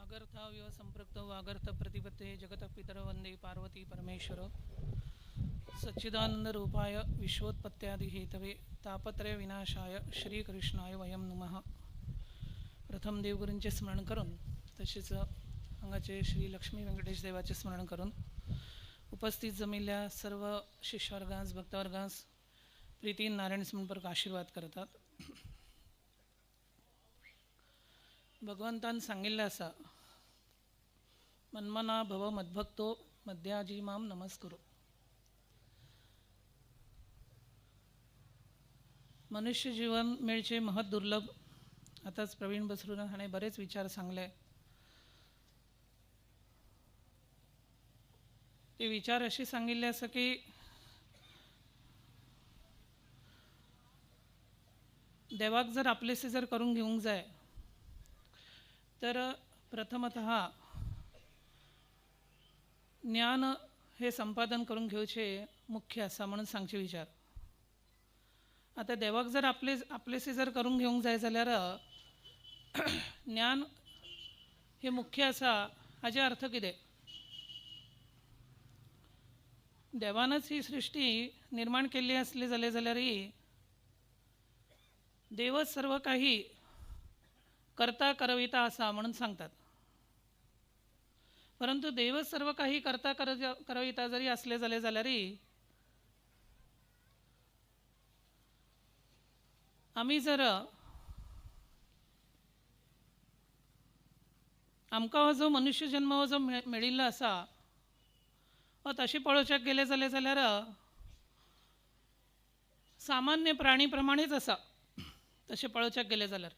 वागर्थाविव संपृक्त वागर्थ प्रतिपत्ते जगतः पितर वंदे पार्वती परमेश्वर सच्चिदानंद रूपाय विश्वोत्पत्त्यादि हेतवे तापत्रय विनाशाय श्रीकृष्णाय वयम नमः. प्रथम देवगुरूंचे स्मरण करून तसेच अंगाचे श्री लक्ष्मी व्यंकटेश देवाचे स्मरण करून उपस्थित जमिल्या सर्व शिष्यवर्गांस भक्तवर्गांस प्रीती नारायण स्मरणपूर्वक आशीर्वाद करतात. भगवंतान सांगितले असा, मन्मना भव मद्भक्तो मध्याजी माम नमस्कुरु. मनुष्य जीवन मिळचे महत् दुर्लभ. आताच प्रवीण बसरूने हाणे बरेच विचार सांगले. ते विचार असे सांगितले असं की देवाक जर आपलेसे जर करून घेऊंक जाय तर प्रथमतः ज्ञान हे संपादन करून घेवचे मुख्य असा म्हणून सांगचे विचार. आता देवाक जर आपलेसे जर करून घेऊंक जाय जाल्यार ज्ञान हे मुख्य असा. हाचे अर्थ कितें? देवानच ही सृष्टी निर्माण केली असली जाल्यारही देवच सर्व काही करता करविता असा म्हणून सांगतात. परंतु देवच सर्व काही करता करविता जरी असले जाल्यारही आम्ही जर आमकां हो जो मनुष्य जन्म हो जो मेळिल्लो आसा व तशें पळोवच्याक गेले जाल्यार सामान्य प्राणी प्रमाणेच आसा. तशें पळोवच्याक गेले जाल्यार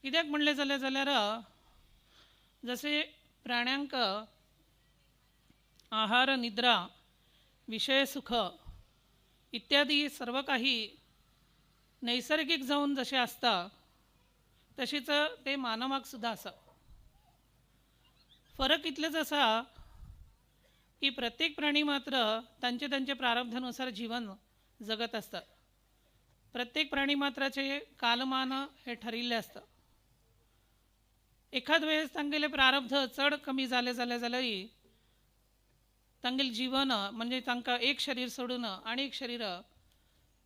कित्याक म्हणले जाल्यार जसे प्राण्यांक आहार निद्रा विषय सुख इत्यादी सर्व काही नैसर्गिक जाऊन जसे असता तशीच ते मानवाक सुद्धा आसा. फरक इतलेच असा की प्रत्येक प्राणी मात्र त्यांचे प्रारब्धानुसार जीवन जगत असतात. प्रत्येक प्राणी मात्राचे कालमान हे ठरिल्ले असतं. एखाद वेळेस तांगेले प्रारब्ध चढ कमी झाले जाल्यारही तांगेले जीवन म्हणजे तांकां एक शरीर सोडून आणि एक शरीर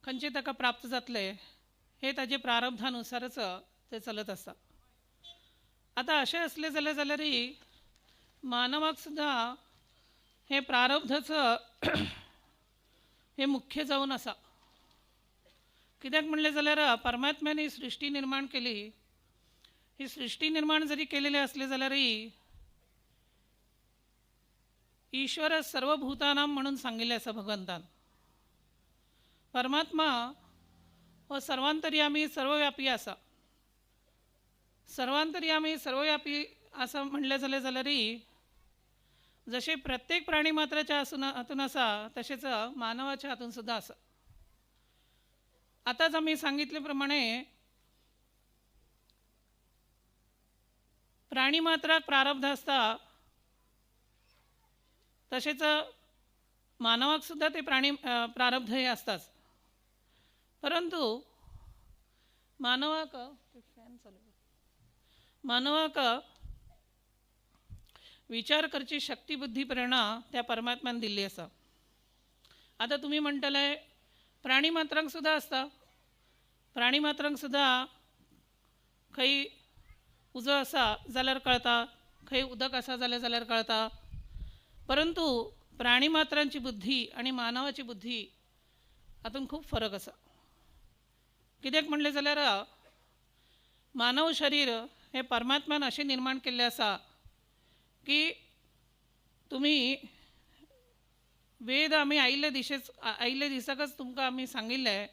खंयचे ताका प्राप्त जातले हे ताजे प्रारब्धानुसारच ते चलत असता. आता असे असले जाल्यारही मानवाक सुद्धा हे प्रारब्धच हे मुख्य जावन आसा. कित्याक म्हणले जाल्यार परमात्म्याने ही सृष्टी निर्माण केली. ही सृष्टी निर्माण जरी केलेली असले जाल्यारही ईश्वर सर्वभूतानां म्हणून सांगिल्ले आसा भगवंतान. परमात्मा हो सर्वांतर्यामी सर्वव्यापी आसा. सर्वांतर्यामी सर्वव्यापी असं म्हणले जाल्यारही जसे प्रत्येक प्राणी मात्राच्या हातून आसा तसेच मानवाच्या हातून सुद्धा आसा. आताच आम्ही सांगितल्याप्रमाणे प्राणी मात्राक प्रारब्ध असता तसेच मानवाक सुद्धा ते प्रारब्ध हे असताच. परंतु मानवाक विचार करची शक्ती बुद्धी प्रेरणा त्या परमात्म्यान दिल्ली आसा. आता तुम्ही म्हणटले प्राणी मात्रांक सुद्धा असता. प्राणी मात्रांक सुद्धा खंय उजो आसा जाल्यार कळता, खंय उदक आसा जाल्यार कळता. परंतु प्राणी मात्रांची बुद्धी आणि मानवाची बुद्धी हातून खूप फरक आसा. कित्याक म्हणले जाल्यार मानव शरीर हे परमात्म्यान अशें निर्माण केल्ले आसा की तुम्ही वेद आमी आयिल्ले दिसाकच तुमकां आमी सांगिल्ले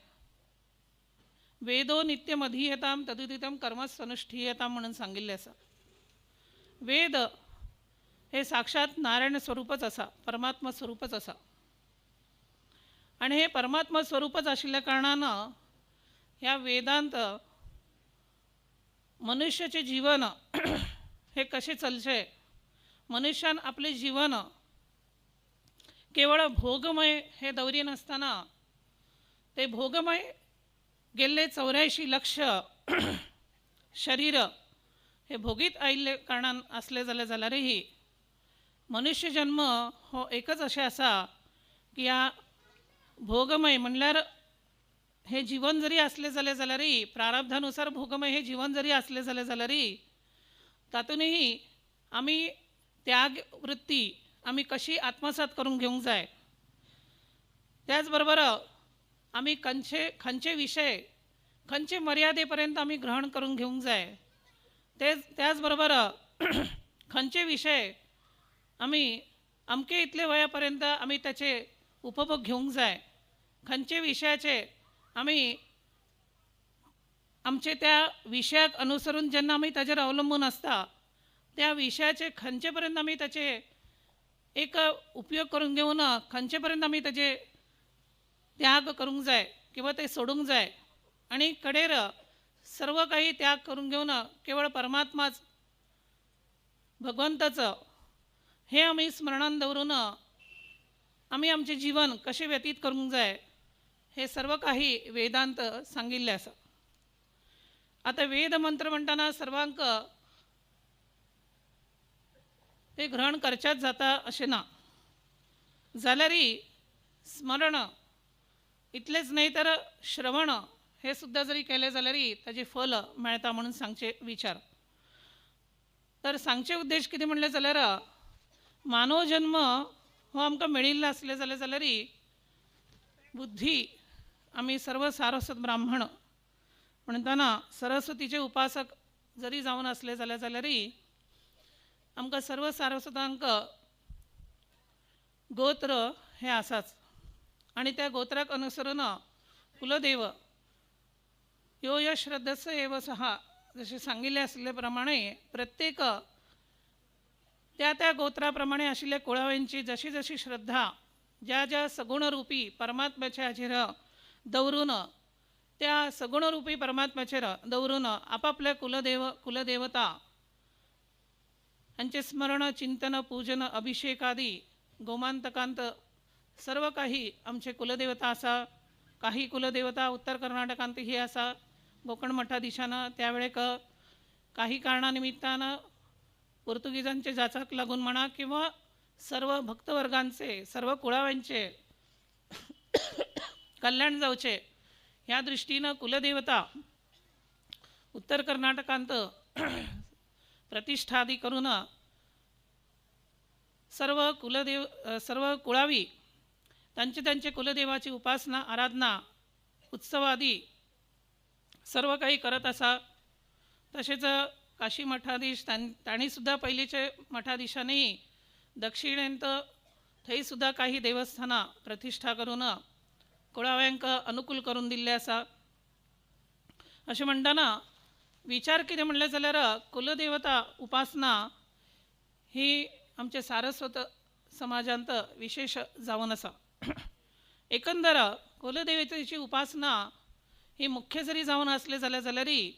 वेदो नित्यम अधीयताम तदुदितम कर्मस्वनुष्ठीयताम म्हणून सांगिल्ले आसा. वेद हे साक्षात नारायण स्वरूपच आसा, परमात्मा स्वरूपच आसा. आणि हे परमात्मा स्वरूपच आशिल्ल्या कारणान ह्या वेदांत मनुष्याचे जीवन हे कसे चलचे, मनुष्यान आपले जीवन केवळ भोगमय हे दवरी नसताना ते भोगमय गेल्ले 84 लक्ष शरीर हे भोगीत आयिल्ले कारणान असले जाल्यारही मनुष्य जन्म हो एकच अशें आसा की ह्या भोगमय म्हणल्यार हे जीवन जरी असले जाल्यारही प्रारब्धानुसार भोगमय हे जीवन जरी असले जाल्यारही तातूनही आमी त्याग वृत्ती आमी कशी आत्मसात करून घेवंक जाय। त्याच बरोबर आमी खंयचे विषय खंयचे मर्यादे पर्यंत आमी ग्रहण करून घेवंक जाय। त्याच बरोबर खंयचे विषय आमी अमके इतले वयापर्यंत आमी त्याचे उपभोग घेवंक जाय। खंयचे विशयाचे आमी आमचे त्या विशयाक अनुसरून जेन्ना आमी ताजेर अवलंबून आसता त्या विशयाचे खंयचे पर्यंत आमी ताचे एक उपयोग करून घेवन खंयचे पर्यंत आमी ताजे त्याग करूंक जाय किंवा ते सोडूंक जाय आणि कडेर सर्व काही त्याग करून घेवन केवळ परमात्माच भगवंताचं हे आमी स्मरणान दवरून आमी आमचे जीवन कशें व्यतीत करूंक जाय हे सर्व काही वेदांत सांगिल्लें आसा। आता वेद मंत्र म्हणटाना सर्वांक ते ग्रहण करचेच जाता अशें ना, जाल्यारय स्मरण इतलेंच न्हय तर श्रवण हे सुद्दां जरी केलें जाल्यारय ताजे फल मेळटा म्हणून सांगचे विचार। तर सांगचे उद्देश कितें म्हणलें जाल्यार मानव जन्म हो आमकां मेळिल्लो असले जाल्यारय बुद्धी आमी सर्व सारस्वत ब्राह्मण म्हणटना सरस्वतीचे उपासक जरी जावन असले जाल्यारय आमकां सर्व सारस्वतांक गोत्र हे आसाच आणि त्या गोत्राक अनुसरून कुलदेव यो यश श्रद्धस्य एव सहा जसे सांगिल्ले असले प्रमाणे प्रत्येक त्या गोत्राप्रमाणे आशिल्ल्या कुळावळींची जशी जशी श्रद्धा ज्या सगुणरूपी परमात्म्याच्या हाचेर दवरून त्या सगुणरूपी परमात्म्याचेर दवरून आपापल्या कुलदेवता हांचे स्मरण चिंतन पूजन अभिषेक आदी गोमांतकांत सर्व काही आमचे कुलदेवता आसा। काही कुलदेवता उत्तर कर्नाटकांत ही आसा, कोकण मठाधीशान त्या वेळेक काही कारणा निमित्तान पोर्तुगीजांचे जाचाक लागून म्हणा किंवा सर्व भक्तवर्गांचे सर्व कुळाव्यांचे कल्याण जावचे ह्या दृष्टीनं कुलदेवता उत्तर कर्नाटकांत प्रतिष्ठादी करून सर्व कुळावी त्यांचे कुलदेवाची उपासना आराधना उत्सवादी सर्व काही करत आसा। तसेच काशी मठाधीश तांणी सुद्धा पयलींचे मठाधीशांनी दक्षिणेंत थंय सुद्धा काही देवस्थानां प्रतिष्ठा करून कुळाव्यांक अनुकूल करून दिल्ले आसा। अशें म्हणटना विचार कितें म्हणलें जाल्यार कुलदेवता उपासना ही आमच्या सारस्वत समाजांत विशेष जावन आसा। एकंदर कुलदेवतेची उपासना ही मुख्य जरी जावन असले जाल्यारय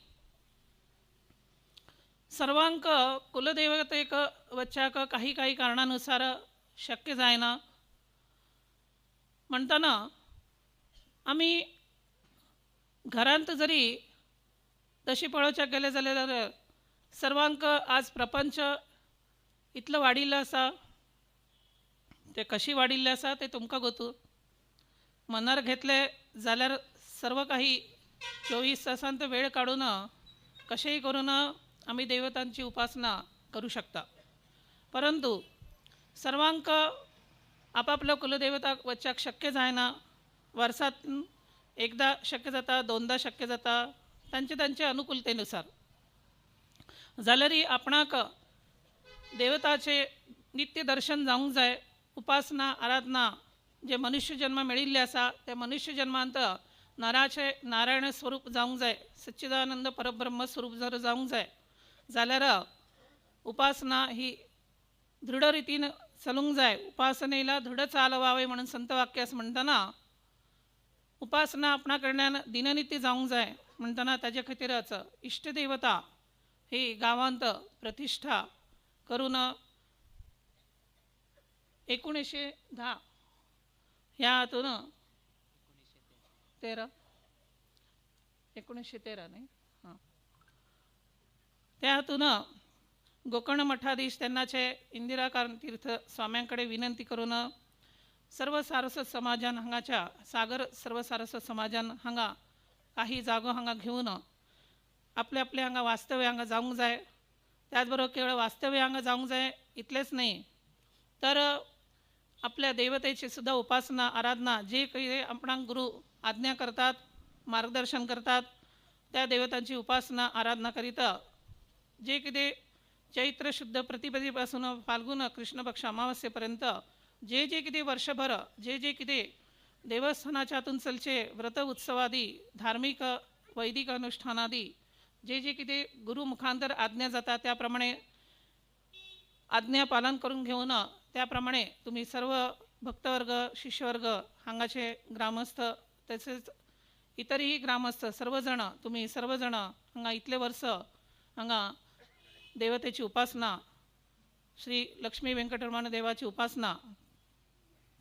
सर्वांक कुलदेवतेक वचच्याक काही कारणानुसार शक्य जायना म्हणटना आमी घरांत जरी तशी पळोवच्याक गेले जाल्यार सर्वांक आज प्रपंच इतलो वाडिल्लो आसा। ते कशी वाडिल्ले आसा ते तुमकां गोतू। मनार घेतले जाल्यार सर्व काही 24 तासांत वेळ काडून कशेंय करून आमी देवतांची उपासना करू शकता। परंतु सर्वांक आपापल्या कुलदेवताक वचच्याक शक्य जायना। वर्सात एकदा शक्य जाता, दोनदा शक्य जाता, तांचे अनुकूलतेनुसार। जाल्यारय आपणाक देवताचे नित्य दर्शन जावंक जाय। उपासना आराधना जे मनुष्य जन्म मेळिल्ले आसा त्या मनुष्य जन्मांत नराचे नारायण स्वरूप जावंक जाय, सच्चिदानंद परब्रह्म स्वरूप जर जावंक जाय जाल्यार उपासना ही दृढ रितीन चलूंक जाय। उपासनेला दृढ चालवावे म्हणून संत वाक्यास म्हणटना उपासना आपणा कडल्यान दिननित्य जावंक जाय म्हणटना ताजे खातीरच इष्टदेवता ही गांवांत प्रतिष्ठा करून 1910 ह्या हातून 1913 न्ही हां त्या हातून गोकर्ण मठाधीश त्यांनाचे इंदिरा तीर्थ स्वाम्यांकडे विनंती करून सर्व सारस्वत समाजान हांगाच्या सागर सर्व सारस्वत समाजान हांगा काही जागो हांगा घेवन आपले आपले हांगा वास्तव्य हांगा जावंक जाय. त्याचबरोबर केवळ वास्तव्य हांगा जावंक जाय इतलेच नाही तर आपल्या देवतेची सुद्धा उपासना आराधना जे काही आपणाक गुरु आज्ञा करतात मार्गदर्शन करतात त्या देवतांची उपासना आराधना करिता जे कितें चैत्र शुद्ध प्रतिपदेपासून फाल्गुन कृष्ण पक्ष अमावस्येपर्यंत जे जे कितें वर्षभर जे जे कितें देवस्थानाच्या हातून चलचे व्रत उत्सवादी धार्मिक वैदिक अनुष्ठानादी जे जे कितें गुरु मुखांतर आज्ञा जाता त्याप्रमाणे आज्ञा पालन करून घेऊन त्याप्रमाणे तुम्ही सर्व भक्तवर्ग शिष्यवर्ग हांगाचे ग्रामस्थ तसेच इतरही ग्रामस्थ सर्वजण तुम्ही सर्वजण हांगा इतले वर्ष हांगा देवतेची उपासना श्री लक्ष्मी व्यंकटरमण देवाची उपासना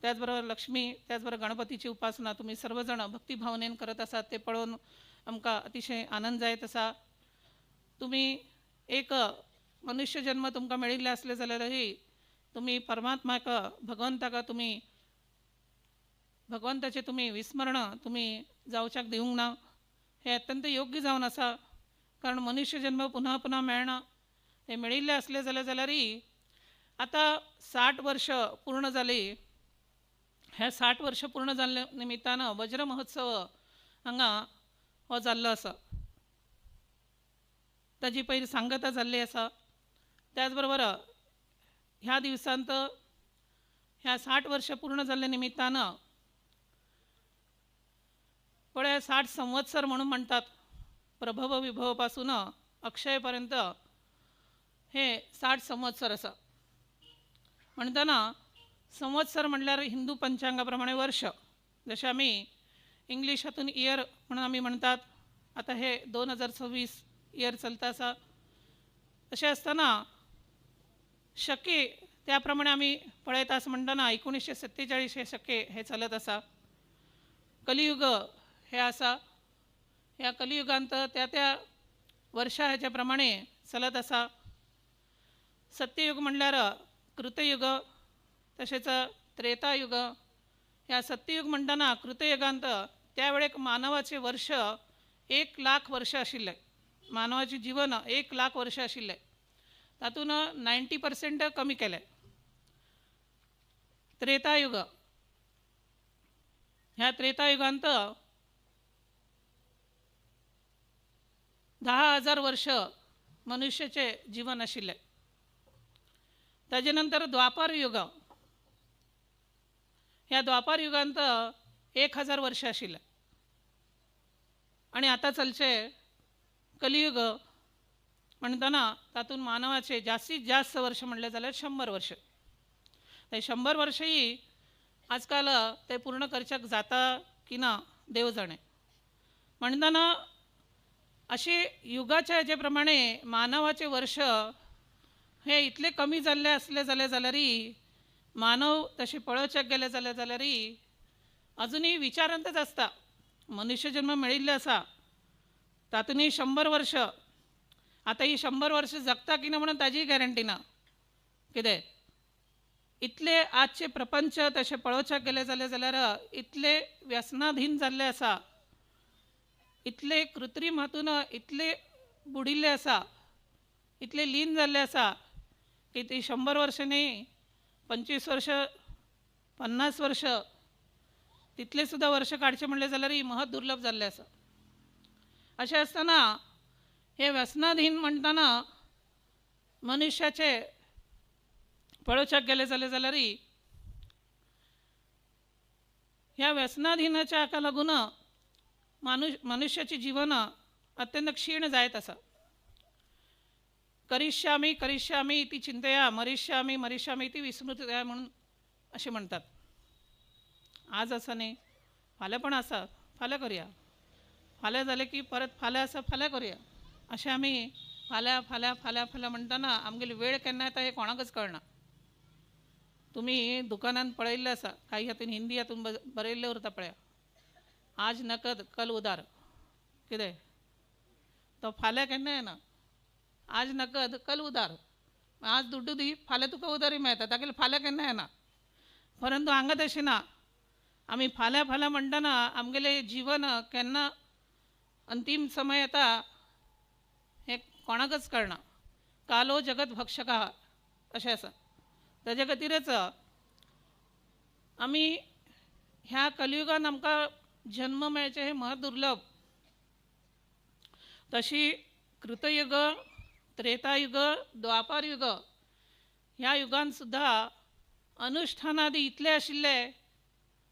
त्याचबरोबर लक्ष्मी त्याचबरोबर गणपतीची उपासना तुम्ही सर्वजण भक्तिभावनेन करत आसात ते पळोवन आमकां अतिशय आनंद जायत आसा. तुम्ही एक मनुष्य जन्म तुमकां मेळिल्ले असले जाल्यारही तुम्ही परमात्म्याक भगवंताक तुम्ही भगवंताचे तुम्ही विस्मरण तुम्ही जावच्याक दिवंक ना. हे अत्यंत योग्य जावन आसा कारण मनुष्य जन्म पुन्हा पुन्हा मेळना. हे मेळिल्ले असले जाल्यारही आता 60 वर्ष पूर्ण जाली. हे 60 वर्ष पूर्ण जाल्ल्या निमित्तान वज्र महोत्सव हांगा हो जाल्लो आसा. ताजी पयली सांगता जाल्ली आसा. त्याचबरोबर ह्या दिवसांत ह्या 60 वर्ष पूर्ण जाल्ल्या निमित्तान पळय 60 संवत्सर म्हणून म्हणतात प्रभव विभव पासून अक्षयपर्यंत हे 60 संवत्सर आसा. म्हणटना संवत्सर म्हणल्यार हिंदू पंचांगा प्रमाणे वर्ष जशें आमी इंग्लीश हातून इयर म्हणून आमी म्हणतात. आता हे 2026 इयर चलता आसा. अशें आसतना शके त्या प्रमाणे आमी पळयता आसा म्हणटना 1947 हे शके हे चलत आसा. कलियुग हे आसा. ह्या कलियुगांत त्या वर्षा हेच्या प्रमाणे चलत आसा. सत्ययुग म्हणल्यार कृतयुग तसेच त्रेतायुग. ह्या सत्ययुग म्हणटना कृतयुगांत त्या वेळेक मानवाचे वर्ष 1,00,000 वर्ष आशिल्ले. मानवाचे जीवन 1,00,000 वर्ष आशिल्ले. तातून 90% कमी केले. त्रेतायुग ह्या त्रेतायुगांत 10,000 वर्ष मनुष्याचे जीवन आशिल्ले. ताजे नंतर द्वापार युग ह्या द्वापार युगांत 1,000 वर्ष आशिल्ले. आणि आता चलचे कलियुग म्हणटना तातून मानवाचे जास्तीत जास्त वर्ष म्हणले जाल्यार 100 वर्ष. ते 100 वर्षही आजकाल ते पूर्ण करच्याक जाता की ना देव जाणे. म्हणटना अशे युगाच्या हेजे प्रमाणे मानवाचे वर्ष हे इतले कमी जाल्ले असले जाल्यारय मानव तसे पळोवच्याक गेले जाल्यारय अजुनूय विचारांतच आसता. मनुष्य जन्म मेळिल्ले आसा तातूनय 100 वर्ष. आता ही 100 वर्ष जगता की ना म्हणून ताजी गॅरंटी ना. कितें इतले आजचे प्रपंच तसे पळोवच्याक गेले जाल्यार इतले व्यसनाधीन जाल्ले आसा. इतले कृत्रीम हातून इतले बुडिल्ले आसा इतले लीन जाल्ले आसा की ती 100 वर्ष न्ही 25 वर्ष 50 वर्ष तितले सुद्धा वर्ष काडचे म्हणले जाल्यार महत् दुर्लभ जाल्ले आसा. अशें आसतना हे व्यसनाधीन म्हणटना मनुष्याचे पळोवच्याक गेले जाल्यार ह्या व्यसनाधीनाच्या हाका लागून मनुष्याचे जीवन अत्यंत क्षीण जायत आसा. करिष्यामी करिष्यामी इति चिंतया मरिष्यामी मरिष्यामी इति विस्मृतया म्हणून असे म्हणतात. आज आसा न्ही फाल्यां पण आसा फाल्यां करुया. फाल्यां जालें की परत फाल्यां आसा फाल्यां करुया. अशें आमी फाल्यां फाल्यां फाल्यां फाल्यां म्हणटना आमगेली वेळ केन्ना येता हें कोणाकच कळना. तुम्ही दुकानांत पळयल्लें आसा काही हातून हिंदी हातून बरयल्लें उरता पळया आज नकद कल उदार. कितें तो फाल्यां केन्ना येना. आज नकद कल उदार, आज दुड्डू दी फाल्यां तुका उदारी मेळटा, तागेले फाल्यां केन्ना येना. परंतु हांगा तशें ना. आमी फाल्यां फाल्यां म्हणटना आमगेले जीवन केन्ना अंतीम समय येता हें कोणाकच कळना. कालो जगत भक्षकः अशें आसा. ताजे खातीरच आमी ह्या कलियुगान आमकां जन्म मेळचे हें महदुर्लभ. तशी कृतयुग, त्रेतायुग, द्वापारयुग ह्या युगान सुद्धा अनुष्ठानादी इतले आशिल्ले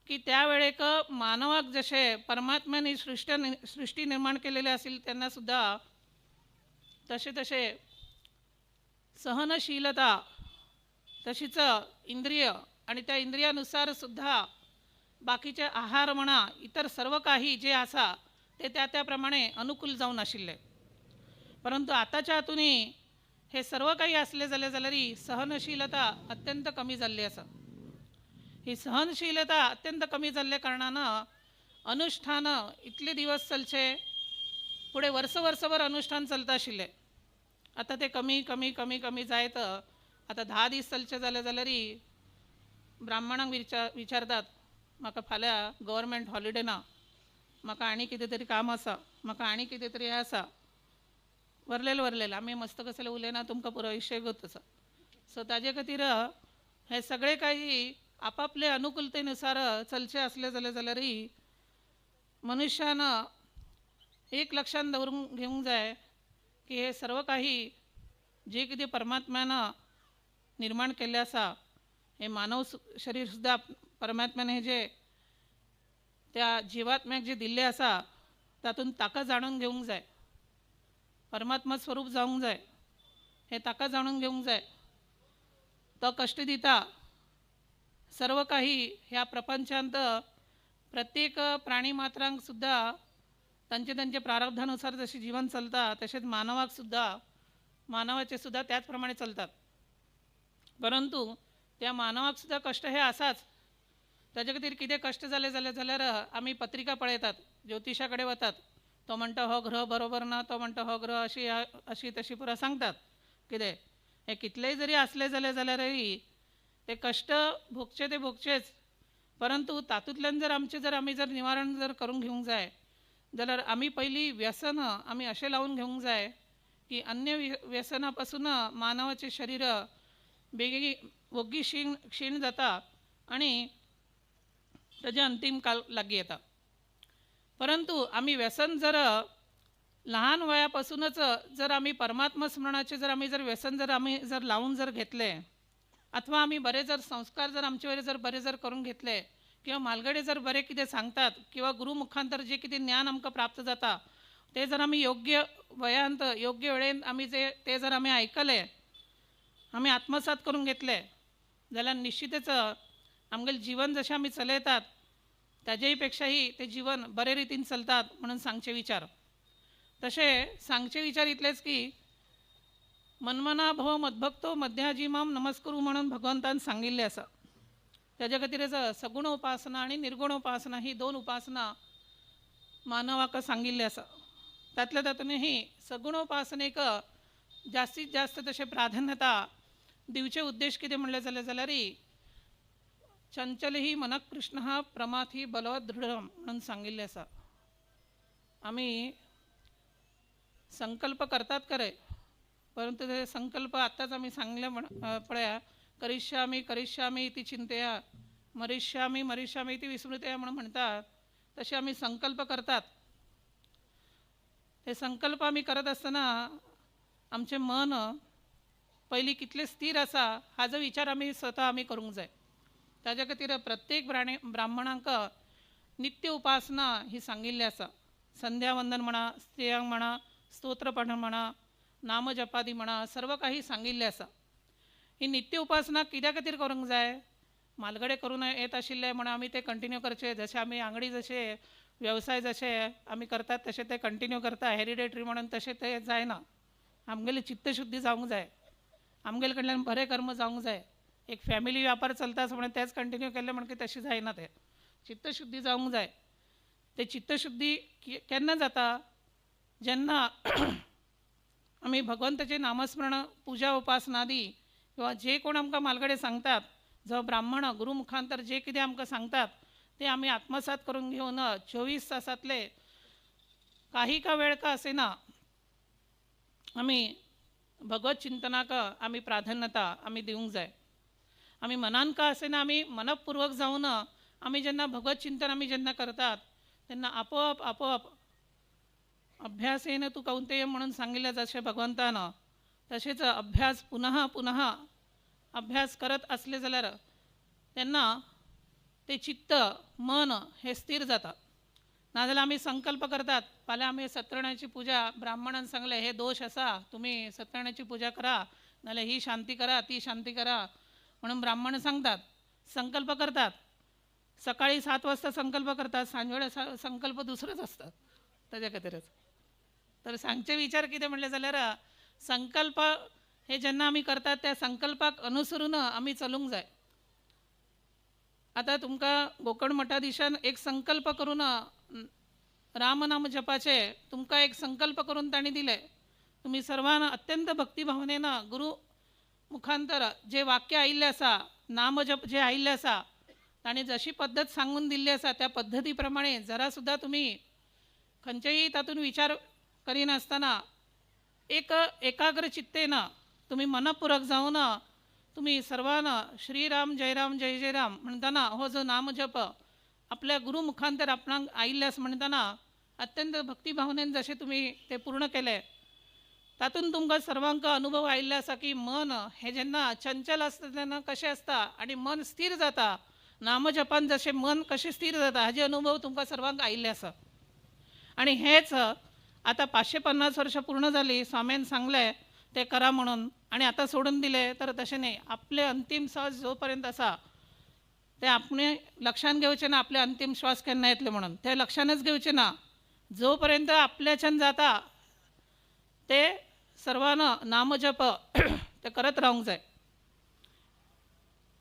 की त्या वेळेक मानवाक जशें परमात्म्यानी सृष्टी निर्माण केलेली आशिल्ली तेन्ना सुद्धा तशें तशें सहनशीलता, तशीच इंद्रिय आणि त्या इंद्रियानुसार सुद्धा बाकीचे आहार म्हणा इतर सर्व काही जे आसा ते त्या त्याप्रमाणे अनुकूल जावन आशिल्ले. परंतु आताच्या हातूंनी हे सर्व काही असले जाल्यार सहनशीलता अत्यंत कमी जाल्ली आसा. ही सहनशीलता अत्यंत कमी जाल्ल्या कारणान अनुष्ठान इतले दिवस चलचे, पुढे वर्सभर अनुष्ठान चलता आशिल्ले. आता ते कमी कमी कमी कमी जायत आता 10 दीस चलचे जाल्यार ब्राह्मणांक विचारतात, म्हाका फाल्यां गव्हर्मेंट हॉलिडे ना, म्हाका आनी कितें तरी काम आसा, म्हाका आनी कितें तरी हें आसा. वरलेले आमी मस्त कसले उलयना, तुमकां पुरो विशय गोत आसा. सो ताजे खातीर हे सगळे काही आपापले अनुकूलतेनुसार चलचे असले जाल्यारय मनुष्यान एक लक्षात दवरून घेवंक जाय की हे सर्व काही जे कितें परमात्म्यानं निर्माण केल्लें आसा, हे मानव शरीर सुद्धा परमात्म्याने हे जे त्या जिवात्म्याक जे दिल्लें आसा तातूंत ताका जाणून घेवंक जाय. परमात्मा स्वरूप जावंक जाय, हे ताका जाणून घेवंक जाय. तो कश्ट दिता. सर्व काही ह्या प्रपंचांत प्रत्येक प्राणी मात्रांक सुद्धा तांचे प्रारब्धानुसार जसे जीवन चलता तसेच मानवाक सुद्धा मानवाचे सुद्धा त्याचप्रमाणे चलतात. परंतु त्या मानवाक सुद्धा कष्ट हे आसाच. ताजे खातीर कितें कष्ट जाल्यार आमी पत्रिका पळयतात, ज्योतिशाकडे वतात, तो म्हणटा हो ग्रह बरोबर ना, तो म्हणटा हो ग्रह अशी तशी पुरा सांगतात. कितें हे कितलेय जरी असले जाल्यारय ते कष्ट भोगचे ते भोगचेच. परंतु तातूंतल्यान जर आमी जर निवारण जर करूंक घेवंक जाय जाल्यार आमी पयलीं व्यसन आमी अशें लावून घेवंक जाय की अन्य व्यसना पासून मानवाचे शरीर वोग्गी क्षीण जाता आणि ताजे अंतिम काल लागीं येता. परंतु आमी व्यसन जर लहान वयापासूनच जर आमी परमात्मा स्मरणाचे जर व्यसन जर लावून जर घेतले, अथवा आमी बरे जर संस्कार जर आमचे वयर जर बरे जर करून घेतले, किंवा म्हालगडे जर बरे कितें सांगतात किंवा गुरू मुखांतर जे कितें ज्ञान आमकां प्राप्त जाता ते जर आमी योग्य वयांत योग्य वेळेन आमी ते जर आमी आयकले, आमी आत्मसात करून घेतले जाल्यार निश्चितच आमगेलें जीवन जशें आमी चलयतात ताजेय पेक्षाही ते जीवन बरे रितीन चलतात म्हणून सांगचे विचार. तशें सांगचे विचार इतलेच की मन्मना भव मद्भक्तो मध्याजीमाम नमस्कुरू म्हणून भगवंतान सांगिल्लें आसा. त्याच्या खातीरच सगुण उपासना आणि निर्गुण उपासना ही 2 उपासना मानवाक सांगिल्ली आसा. तातूंतही सगुण उपासनेक जास्तीत जास्त तशें प्राधान्यता दिवचे उद्देश कितें म्हणले जाल्यार चंचल ही मनक कृष्ण प्रमाथ ही बलवत दृढ म्हणून सांगिल्लें आसा. आमी संकल्प करतात खरे, परंतु ते संकल्प आताच आमी सांगले पळया, करिष्यामी इति चिंतया मरिष्यामी इति विस्मृतया म्हणून म्हणतात. तसे आमी संकल्प करतात. ते संकल्प आमी करत असताना आमचे मन पयलीं कितले स्थिर आसा हाजो विचार आमी स्वता आमी करूंक जाय. ताज्या खातीर प्रत्येक ब्राह्मणांक नित्य उपासना ही सांगिल्ली आसा. संध्यावंदन म्हणा, स्त्रियांक म्हणा, स्तोत्र पठण म्हणा, नामजपादी म्हणा, सर्व काही सांगिल्लें आसा. ही नित्य उपासना कित्या खातीर करूंक जाय? म्हालगडे करून येत आशिल्ले म्हणून आमी ते कंटिन्यू करचे. जशें आमी आंगडी जशे व्यवसाय जशे आमी करतात तशें ते कंटिन्यू करता हेरिडेटरी म्हणून, तशें ते जायना. आमगेली चित्तशुद्धी जावंक जाय, आमगेले कडल्यान बरे कर्म जावंक जाय. एक फॅमिली व्यापार चलता म्हणून तेच कंटिन्यू केले म्हणून तशें जायना. ते चित्तशुद्धी जावंक जाय. ते चित्तशुद्धी केन्ना जाता? जेन्ना आमी भगवंताचे नामस्मरण पूजा उपासना आदी किंवा जे कोण आमकां मालगडे सांगतात, जो ब्राह्मण गुरू मुखांतर जे कितें आमकां सांगतात ते आमी आत्मसात करून घेवन 24 तासांतले काही का वेळ का असेना आमी भगवत चिंतनाक आमी प्राधान्यता आमी दिवंक जाय. आमी मनान का असेना आमी मनपूर्वक जावन आमी जेन्ना भगवत चिंतन आमी जेन्ना करतात तेन्ना आपोआप आपोआप अभ्यासेन तू कौंतेय म्हणून सांगिल्लें जशें भगवंतान, तशेंच अभ्यास पुनः पुनः अभ्यास करत असले जाल्यार तेन्ना ते चित्त मन हे स्थिर जाता. नाजाल्यार आमी संकल्प करतात, फाल्यां आमी सत्यनारायणाची पूजा, ब्राह्मणान सांगले हे दोष आसा, तुमी सत्यनारायणाची पूजा करा, नाजाल्यार ही शांती करा, ती शांती करा म्हणून ब्राह्मण सांगतात. संकल्प करतात, सकाळी 7 वाजता संकल्प करतात, सांजवेळे संकल्प दुसरोच आसता ताज्या खातीरच. तर सांगचे विचार कितें म्हणले जाल्यार संकल्प हे जेन्ना आमी करतात त्या संकल्पाक अनुसरून आमी चलूंक जाय. आता तुमकां गोकर्ण मठाधीशान एक संकल्प करून रामनाम जपाचे तुमकां एक संकल्प करून तांणी दिले. तुमी सर्वान अत्यंत भक्तिभावनेन गुरू मुखांतर जे वाक्य आयिल्ले आसा, नामजप जे आयिल्ले आसा, तांणी जशी पद्दत सांगून दिल्ली आसा त्या पद्दती प्रमाणे जरा सुद्दां तुमी खंयचेय तातूंत विचार करिनासतना एकाग्र चित्तेन तुमी मनपूर्वक जावन तुमी सर्वान श्रीराम जय राम जय जय राम म्हणटना हो जो नामजप आपल्या गुरू मुखांतर आपणाक आयिल्ले आसा म्हणटना अत्यंत भक्तिभावनेन जशें तुमी ते पूर्ण केले, तातूंत तुमकां सर्वांक अनुभव आयिल्ले आसा की मन हे जेन्ना चंचल आसता तेन्ना कशें आसता आनी मन स्थिर जाता. नामजपान जशें मन कशें स्थिर जाता हाचे अनुभव तुमकां सर्वांक आयिल्ले आसा. आणि हेच आता 550 वर्षां पूर्ण जाली, स्वामीन सांगले ते करा म्हणून, आणि आता सोडून दिले तर तशें नाही. आपले अंतिम श्वास जोपर्यंत आसा ते आपणे लक्षात घेवचे ना आपले अंतिम श्वास केन्ना येतले म्हणून, ते लक्षानच घेवचे ना. जोपर्यंत आपल्याच्यान जाता ते सर्वान नामजप ते करत रावंक जाय.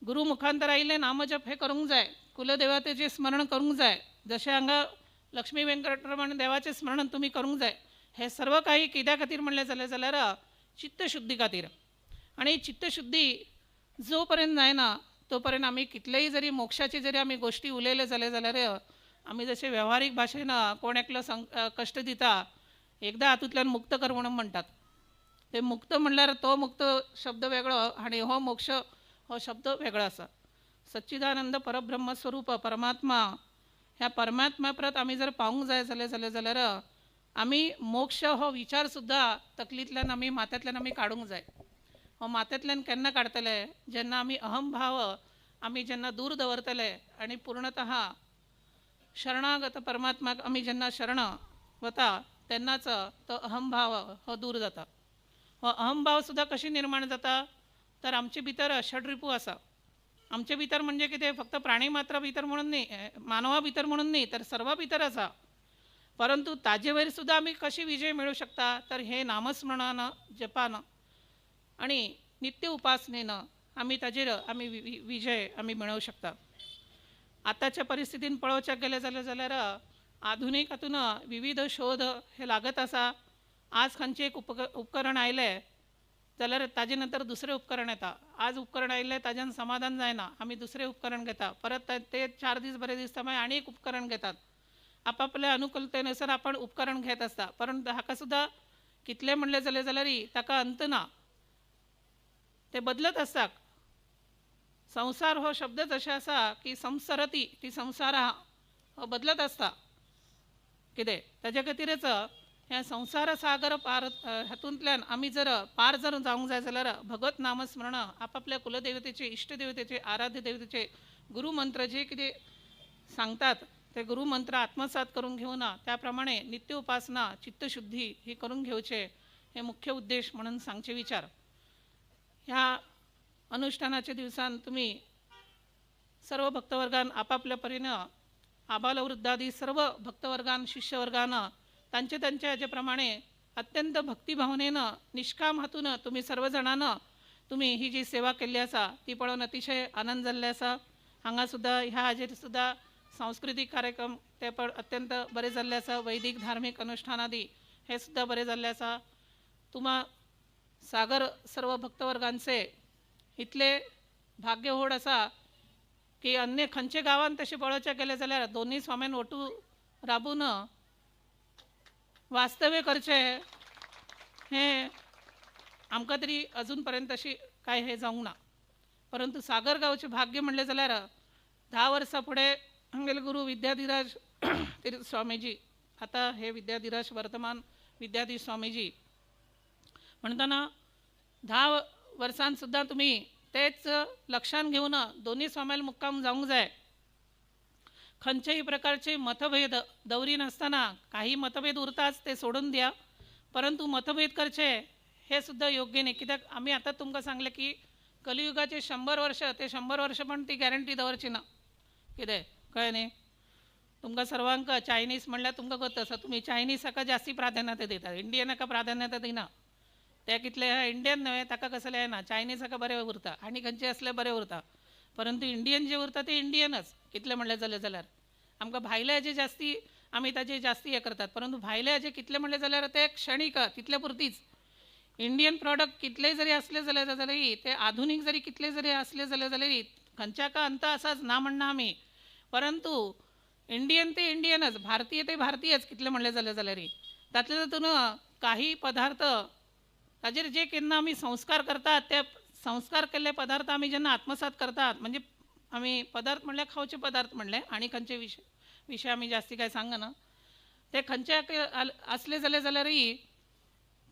गुरू मुखांतर आयिल्ले नामजप हे करूंक जाय. कुलदेवतेचे स्मरण करूंक जाय. जशें हांगा लक्ष्मी वेंकटरमण देवाचें स्मरण तुमी करूंक जाय. हे सर्व काही कित्या खातीर म्हणलें जाल्यार चित्तशुद्धी खातीर. आणि चित्तशुद्धी जोपर्यंत जायना तोपर्यंत आमी कितलेय जरी मोक्षाची जरी आमी गोश्टी उलयले जाल्यार आमी जशें वेव्हारीक भाशेन कोण एकलो कश्ट दिता एकदा हातूंतल्यान मुक्त कर म्हणून म्हणटात. ते मुक्त म्हणल्यार तो मुक्त शब्द वेगळो आनी हो मोक्ष हो शब्द वेगळो आसा. सच्चिदानंद परब्रह्म स्वरूप परमात्मा, ह्या परमात्म्या परत आमी जर पावूंक जाय जाल्यार आमी मोक्ष हो विचार सुद्धा तकलींतल्यान आमी माथ्यांतल्यान आमी काडूंक जाय. हो माथ्यांतल्यान केन्ना काडटले जेन्ना आमी अहंभाव आमी जेन्ना दूर दवरतले आनी पूर्णतः शरणागत परमात्म्याक आमी जेन्ना शरण वता तेन्नाच तो अहंभाव हो दूर जाता. हो अहंभाव सुद्धा कशी निर्माण जाता तर आमचे भितर षड्रिपू आसा. आमचे भितर म्हणजे कितें, फक्त प्राणी मात्रा भितर म्हणून न्ही, मानवा भितर म्हणून न्ही, तर सर्व भितर आसा. परंतु ताजे वयर सुद्धा आमी कशी विजय मेळूं शकता तर हे नामस्मरणान जपान आणि नित्य उपासनेन आमी ताजेर आमी विजय आमी मेळोवंक शकता. आतांच्या परिस्थितीन पळोवचें गेलें जाल्यार आधुनीक हातून विविध शोध हे लागत आसा. आज खंयचें एक उपकरण आयलें जाल्यार ताजे नंतर दुसरें उपकरण येता. आज उपकरण आयिल्लें ताज्यान समाधान जायना, आमी दुसरें उपकरण घेता, परत ते 4 दीस बरें दिसता मागीर आनी एक उपकरण घेतात. आपापल्या अनुकूलतेनुसार आपण उपकरण घेत असता. परंतु हाका सुद्धा कितले म्हणले जाल्यारय ताका अंत ना, ते बदलत असतात. संसार हो शब्द जशें आसा की संसरती, ती संसार हो बदलत आसता. कितें ताजे खातीरच ह्या संसार सागर पार हातूंतल्यान आमी जर पार जर जावंक जाय जाल्यार भगवत नामस्मरण आपापल्या कुलदेवतेचे, इष्टदेवतेचे, आराध्य देवतेचे गुरुमंत्र जे कितें सांगतात ते गुरुमंत्र आत्मसात करून घेऊन त्याप्रमाणे नित्य उपासना चित्तशुद्धी ही करून घेवचे हे मुख्य उद्देश म्हणून सांगचे विचार. ह्या अनुष्ठानाच्या दिवसान तुम्ही सर्व भक्तवर्गान आपापल्या परीनं आबालवृद्धादी सर्व भक्तवर्गान शिष्यवर्गान तांचे हाजे प्रमाणे अत्यंत भक्तिभावनेनं निष्काम हातून तुम्ही सर्वजणांना तुम्ही ही जी सेवा केल्ली आसा ती पळोवन अतिशय आनंद जाल्ले आसा. हांगा सुद्धा ह्या हाजेर सुद्धा सांस्कृतिक कार्यक्रम ते पण अत्यंत बरे जाल्ले आसा. वैदिक धार्मिक अनुष्ठान आदी हे सुद्धा बरे जाल्ले आसा. तुम्हा सागर सर्व भक्तवर्गांचे इतले भाग्य होड असा की अन्य खंयचे गांवांत तशें पळोवचें गेलें जाल्यार दोनूय स्वाम्यान ओटू राबून वास्तव्य करचें हें आमकां तरी अजून पर्यंत अशी काय हे जावंक ना. परंतु सागर गांवचें भाग्य म्हणलें जाल्यार 10 वर्सां फुडें आमगेले गुरू विद्याधिराज तीर्थ स्वामीजी, आता हे विद्याधिराज वर्तमान विद्याधीश स्वामीजी म्हणटना 10 वर्सांत सुद्दां तुमी तेच लक्षात घेऊन दोन्ही स्वाम्याल मुक्काम जावंक जाय. खंयचेही प्रकारचे मतभेद दवरी नसताना काही मतभेद उरताच ते सोडून द्या, परंतु मतभेद करचे हे सुद्धा योग्य नाही. कित्याक आम्ही आता तुमकां सांगले की कलियुगाचे 100 वर्ष ते 100 वर्ष पण ती गॅरंटी दवरची ना. कितें कळ्ळें न्ही तुमकां सर्वांक. चायनीज म्हणल्यार तुमकां कळत आसा, तुमी चायनीजाका जास्ती प्राधान्यता दितात, इंडियनाका प्राधान्यता दिना. ते कितले इंडियन न्हय ताका कसले येना, चायनीजाका बरें उरता आनी खंयचे असले बरें उरता. परंतु इंडियन जे उरता ते इंडियनच कितले म्हणलें जाल्यार आमकां भायले हेजे जास्ती आमी ताजे जास्ती हे करतात. परंतु भायले हेजे कितले म्हणलें जाल्यार ते क्षणीक तितले पुरतीच. इंडियन प्रॉडक्ट कितले जरी असले जाल्यार ते आधुनीक जरी कितले जरी असले जाल्यार खंयच्याका अंत असाच ना म्हणना आमी. परंतु इंडियन ते इंडियनच, भारतीय ते भारतीयच कितले म्हणलें जाल्यार तातले तातून काही पदार्थ ताजेर जे केन्ना आमी संस्कार करतात ते संस्कार केल्ले पदार्थ आमी जेन्ना आत्मसात करतात, म्हणजे आमी पदार्थ म्हणल्यार खावचे पदार्थ म्हणले आनी खंयचे विशय आमी जास्ती काय सांगना, ते खंयचे असले जाल्यारय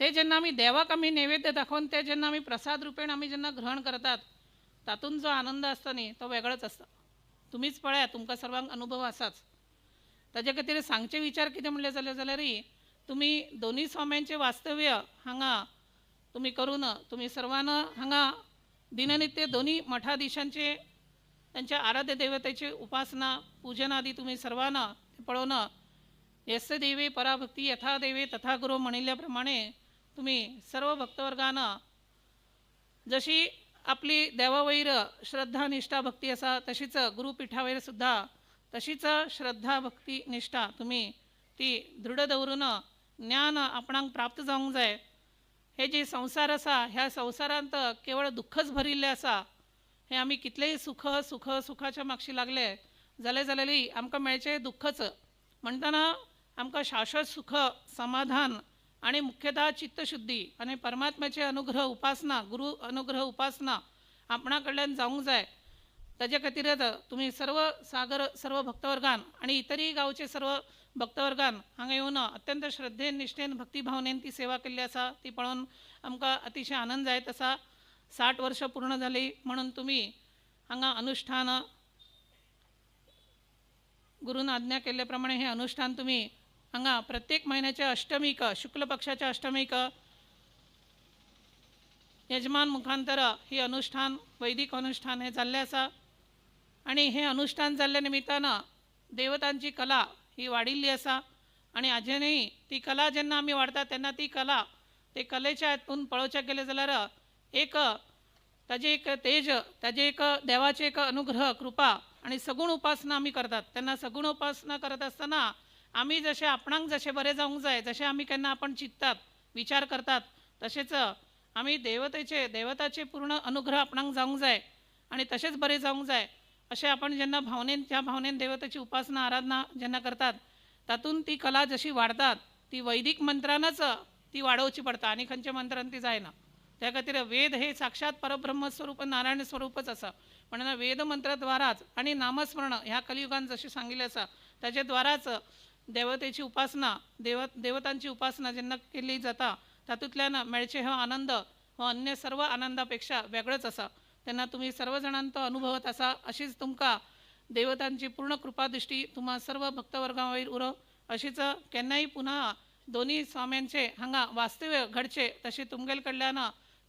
ते जेन्ना आमी देवाक आमी नैवेद्य दाखोवन ते जेन्ना आमी प्रसाद रुपेण आमी जेन्ना ग्रहण करतात तातूंत जो आनंद आसता न्ही तो वेगळोच आसता. तुमीच पळया, तुमकां सर्वांक अनुभव आसाच. ताजे खातीर सांगचे विचार कितें म्हणले जाल्यारय तुमी दोनूय स्वाम्यांचे वास्तव्य हांगा तुमी करून तुमी सर्वान हांगा दिननित्य दोन्ही मठाधीशांचे त्यांच्या आराध्य देवतेची उपासना पूजन आदी तुमी सर्वान पळोवन यस्य देवे पराभक्ती यथा देवे तथा गुरु म्हणिल्ल्या प्रमाणे तुमी सर्व भक्तवर्गान जशी आपली देवा वयर श्रद्धा निष्ठा भक्ती आसा तशीच गुरुपिठा वयर सुद्धा तशीच श्रद्धा भक्ती निष्ठा तुमी ती दृढ दवरून ज्ञान आपणाक प्राप्त जावंक जाय. हे जे संसार आसा ह्या संसारांत केवळ दुःखच भरिल्ले आसा. हे आमी कितलेय सुखाच्या मागशी लागले जाल्यारय आमकां मेळचें दुःखच. म्हणटना आमकां शाश्वत सुख समाधान आणि मुख्यतः चित्तशुद्धी आणि परमात्म्याचे अनुग्रह उपासना गुरु अनुग्रह उपासना आपणा कडल्यान जावंक जाय. ताजे खातीरच तुमी सर्व भक्तवर्गान आणि इतरही गांवचे सर्व भक्तवर्गान हांगा येवन अत्यंत श्रद्धेन निश्ठेन भक्तिभावनेन ती सेवा केल्ली आसा ती पळोवन आमकां अतिशय आनंद जायत आसा. 60 वर्ष पूर्ण जाली म्हणून तुमी हांगा अनुष्ठान गुरून आज्ञा केल्ले प्रमाणे हे अनुष्ठान तुमी हांगा प्रत्येक म्हयन्याच्या अष्टमीक शुक्ल पक्षाच्या अष्टमीक यजमान मुखांतर ही अनुष्ठान वैदिक अनुष्ठान हे जाल्लें आसा. आणि हे अनुष्ठान जाल्ल्या निमित्तान देवतांची कला ही वाडिल्ली आसा. आणि आजूनय ती कला जेन्ना आमी वाडटा तेन्ना ती कला ते कलेच्या हातून पळोवचें गेलें जाल्यार एक ताजे एक तेज ताजे एक देवाचे एक अनुग्रह कृपा आणि सगुण उपासना आमी करतात. तेन्ना सगुण उपासना करत आसतना आमी जशें आपणाक जशें बरें जावंक जाय जशें आमी केन्ना आपण चिंततात विचार करतात तशेंच आमी देवताचे पूर्ण अनुग्रह आपणाक जावंक जाय आणि तशेंच बरें जावंक जाय अशें आपण जेन्ना भावनेन त्या भावनेन देवताची उपासना आराधना जेन्ना करतात तातूंत ती कला जशी वाडतात ती वैदिक मंत्रानच ती वाडोवची पडटा आनी खंयच्या मंत्रान ती जायना. त्या खातीर वेद हे साक्षात परब्रह्म स्वरूप नारायण स्वरूपच आसा. म्हणून वेद मंत्राद्वाराच आणि नामस्मरण ह्या कलियुगान जशें सांगिल्लें आसा ताचे द्वाराच देवतेची उपासना देवतांची उपासना जेन्ना केल्ली जाता तातूंतल्यान मेळचे हो आनंद हो अन्य सर्व आनंदापेक्षा वेगळोच आसा. तेन्ना तुमी सर्व जाणांक तो अनुभवत आसा. अशीच तुमकां देवतांची पूर्ण कृपा दृष्टी तुम्हा सर्व भक्तवर्गां वयर उरो. अशीच केन्नाय पुन्हा दोन्ही स्वाम्यांचे हांगा वास्तव्य घडचे तशी तुमगेल कडल्यान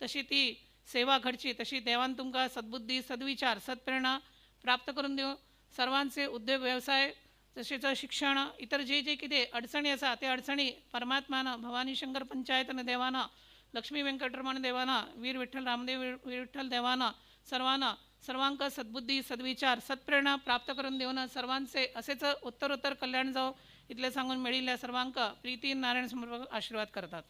तशी ती सेवा घडची तशी देवान तुमकां सद्बुद्धी सद्विचार सत्प्रेरणा प्राप्त करून दिवं. सर्वांचे उद्योग व्यवसाय तसेच शिक्षण इतर जे कितें अडचणी आसा ते अडचणी परमात्म्यानं भवानी शंकर पंचायतन देवानं लक्ष्मी व्यंकटरमण देवानं वीर विठ्ठल रामदेव वीर विठ्ठल देवानं सर्वांक सद्बुद्धी सद्विचार सत्प्रेरणा प्राप्त करून देऊन सर्वांचे असेच उत्तरोत्तर कल्याण जावं इतले सांगून मेळिल्ल्या सर्वांक प्रीती नारायण समर्पक आशीर्वाद करतात.